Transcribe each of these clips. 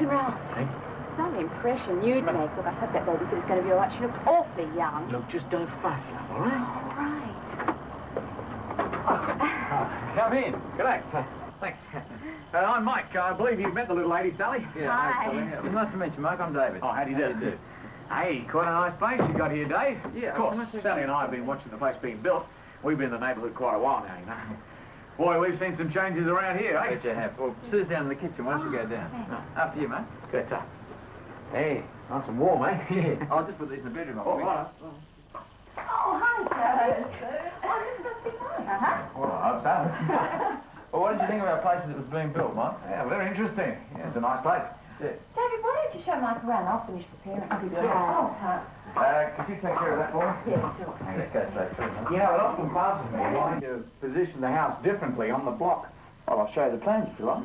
Ralph. Hey? Some impression you'd make. Look, I hope that babysitter's going to be all right. She looks awfully young. Look, just don't fuss, love, all right? All right. Come in. G'day. Thanks. I'm Mike. I believe you've met the little lady, Sally. Yeah, hi. Nice to meet you, Mike. I'm David. Oh, how do you do? Hey, quite a nice place you got here, Dave. Yeah, of course. Sally and I have been watching the place being built. We've been in the neighbourhood quite a while now, you know. Boy, we've seen some changes around here, eh? Bet you have. Well, Sue's down in the kitchen. Why don't you go down? After you, mate. Good. Hey, nice and warm, eh? Yeah. I'll just put these in the bedroom. Oh, right. Oh, hi, Sally. Oh, this must be mine. Well, I hope so. Well, what did you think of our place as it was being built, Mike? Yeah, very interesting. Yeah, it's a nice place. Yeah. David, why don't you show Mike around? I'll finish preparing. I'll give you a hand. Could you take care of that for me? Yes, sure. Let's go straight through, mate. You know, it often passes me wanting to position the house differently on the block. Well, I'll show you the plans if you like.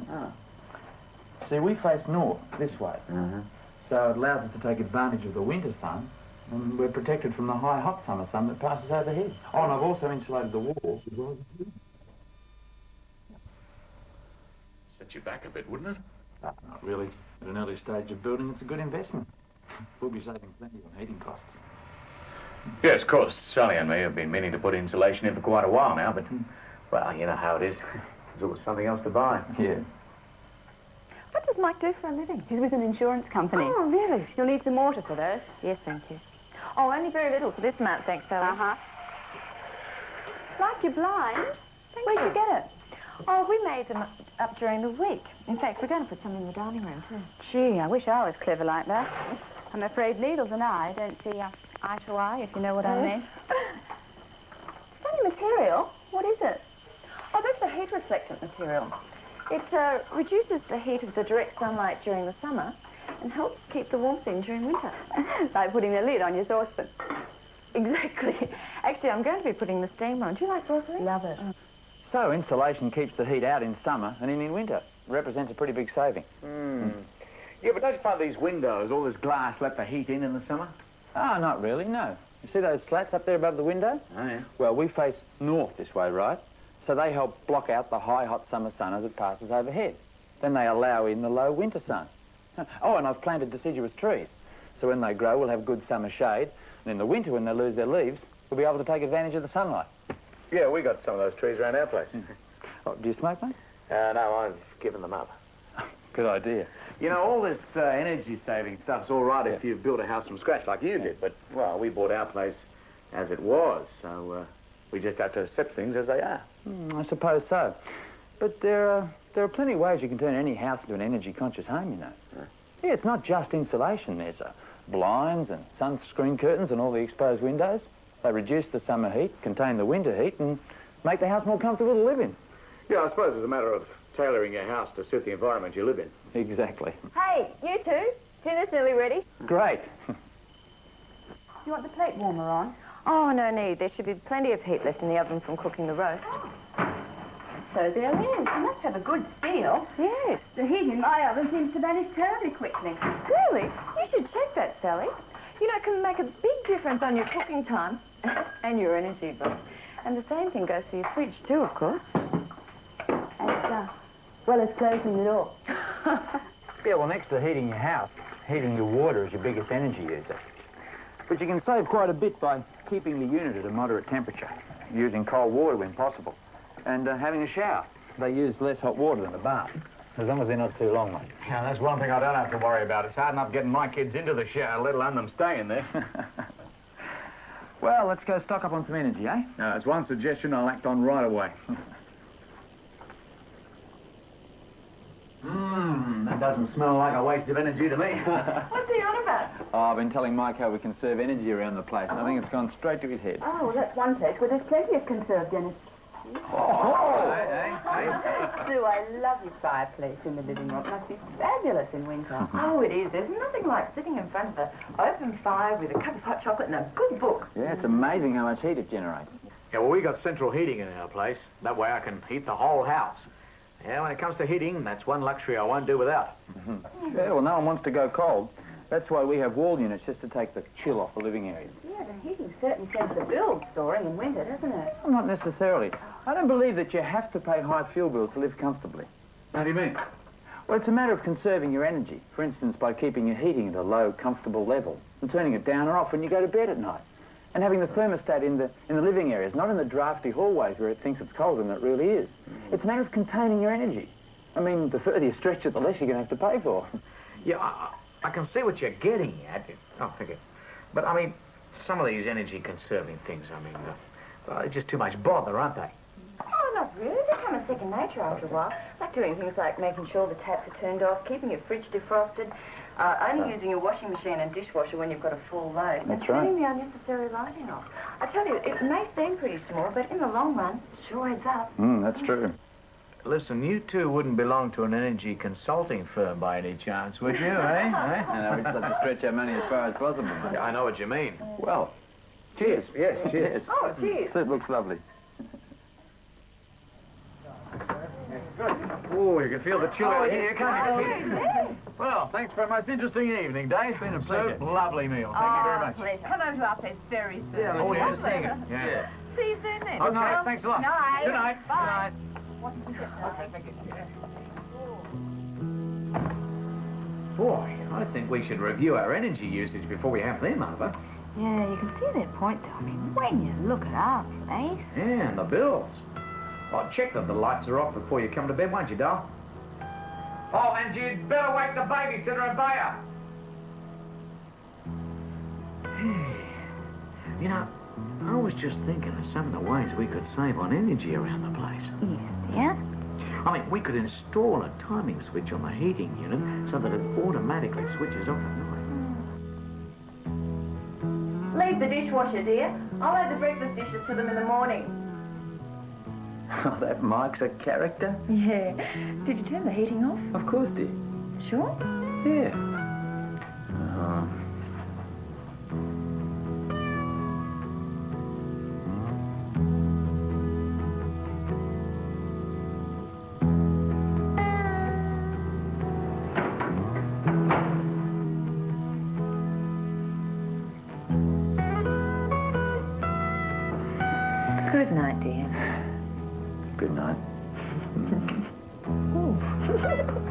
See, we face north, this way. So it allows us to take advantage of the winter sun, and we're protected from the high, hot summer sun that passes overhead. Oh, and I've also insulated the walls as well. Set you back a bit, wouldn't it? Not really. At an early stage of building, it's a good investment. We'll be saving plenty on heating costs. Yes, of course. Sally and me have been meaning to put insulation in for quite a while now, but, well, you know how it is. There's always something else to buy. Yeah. What does Mike do for a living? He's with an insurance company. Oh, really? You'll need some water for those. Yes, thank you. Oh, only very little for this amount, thanks, Sally. Like you're blind? Where'd you get it? Oh, we made them up during the week. In fact, we're going to put some in the dining room, too. Gee, I wish I was clever like that. I'm afraid needles and I don't see eye to eye, if you know what I mean. Funny material. What is it? Oh, that's a heat reflectant material. It reduces the heat of the direct sunlight during the summer and helps keep the warmth in during winter. Like putting the lid on your saucepan. Exactly. Actually, I'm going to be putting the steamer on. Do you like broccoli? Love it. So insulation keeps the heat out in summer and in winter. Represents a pretty big saving. Yeah, but don't you find these windows, all this glass, let the heat in the summer? Oh, not really, no. You see those slats up there above the window? Oh, yeah. Well, we face north this way, right? So they help block out the high, hot summer sun as it passes overhead. Then they allow in the low winter sun. Oh, and I've planted deciduous trees. So when they grow, we'll have good summer shade. And in the winter, when they lose their leaves, we'll be able to take advantage of the sunlight. Yeah, we got some of those trees around our place. Oh, do you smoke, mate? No, I've given them up. Good idea. You know, all this energy-saving stuff's all right if you've built a house from scratch like you did, but, well, we bought our place as it was, so we just have to accept things as they are. I suppose so. But there are plenty of ways you can turn any house into an energy-conscious home, you know. Yeah, it's not just insulation. There's blinds and sunscreen curtains and all the exposed windows. They reduce the summer heat, contain the winter heat, and make the house more comfortable to live in. Yeah, I suppose it's a matter of tailoring your house to suit the environment you live in. Exactly. Hey, you two. Dinner's nearly ready. Great. You want the plate warmer on? Oh, no need. There should be plenty of heat left in the oven from cooking the roast. So there is. You must have a good steel. Yes. The heat in my oven seems to vanish terribly quickly. Really? You should check that, Sally. You know, it can make a big difference on your cooking time and your energy bill. And the same thing goes for your fridge, too, of course. As well as closing the door. Yeah, well, next to heating your house, heating your water is your biggest energy user. But you can save quite a bit by keeping the unit at a moderate temperature, using cold water when possible, and having a shower. They use less hot water than a bath, as long as they're not too long, mate. Yeah, that's one thing I don't have to worry about. It's hard enough getting my kids into the shower, let alone them staying there. Well, let's go stock up on some energy, eh? No, that's one suggestion I'll act on right away. That doesn't smell like a waste of energy to me. What's he on about? Oh, I've been telling Mike how we conserve energy around the place, and I think it's gone straight to his head. Oh, well, that's one place where there's plenty of conserved energy. Sue, I love your fireplace in the living room. It must be fabulous in winter. Oh, it is. There's nothing like sitting in front of an open fire with a cup of hot chocolate and a good book. Yeah, it's amazing how much heat it generates. Yeah, well, we got central heating in our place. That way I can heat the whole house. Yeah, when it comes to heating, that's one luxury I won't do without. Yeah, well, no one wants to go cold. That's why we have wall units, just to take the chill off the living areas. Yeah, the heating certainly sends the bill soaring in winter, doesn't it? Well, not necessarily. I don't believe that you have to pay high fuel bills to live comfortably. How do you mean? Well, it's a matter of conserving your energy. For instance, by keeping your heating at a low, comfortable level and turning it down or off when you go to bed at night. And having the thermostat in the living areas, not in the drafty hallways where it thinks it's colder than it really is. It's a matter of containing your energy. I mean, the further you stretch it, the less you're going to have to pay for. Yeah, I can see what you're getting at. Oh, thank you. But, I mean, some of these energy-conserving things, I mean, they're just too much bother, aren't they? Oh, not really. They become a second nature after a while. Like doing things like making sure the taps are turned off, keeping your fridge defrosted, only using your washing machine and dishwasher when you've got a full load. That's and right. turning the unnecessary lighting off. I tell you, it may seem pretty small, but in the long run, it sure adds up. That's true. Listen, you two wouldn't belong to an energy consulting firm by any chance, would you, eh? And we'd like to stretch our money as far as possible. Yeah, I know what you mean. Well, cheers. Yes, cheers. Oh, cheers. It looks lovely. Oh, you can feel the chill out here, can't you? Yes. Well, thanks for a most interesting evening, Dave. It's been a pleasure. Lovely meal. Thank you very much. Pleasure. Come over to our place very soon. Yeah, Oh, yeah, Lovely. seeing it. Yeah. See you soon then. Oh, no, thanks a lot. Night. Good night. Bye. Okay, thank you. Boy, I think we should review our energy usage before we have them over. Yeah, you can see their point, though. I mean, when you look at our place. Yeah, and the bills. Oh, check that the lights are off before you come to bed, won't you, doll? Oh, and you'd better wake the babysitter and Bayer. You know, I was just thinking of some of the ways we could save on energy around the place. Yes, dear. I mean, we could install a timing switch on the heating unit so that it automatically switches off at night. Leave the dishwasher, dear. I'll add the breakfast dishes to them in the morning. Oh, that Mike's a character. Yeah. Did you turn the heating off? Of course, dear. Sure. Yeah. Good night, dear. Good night. Ooh.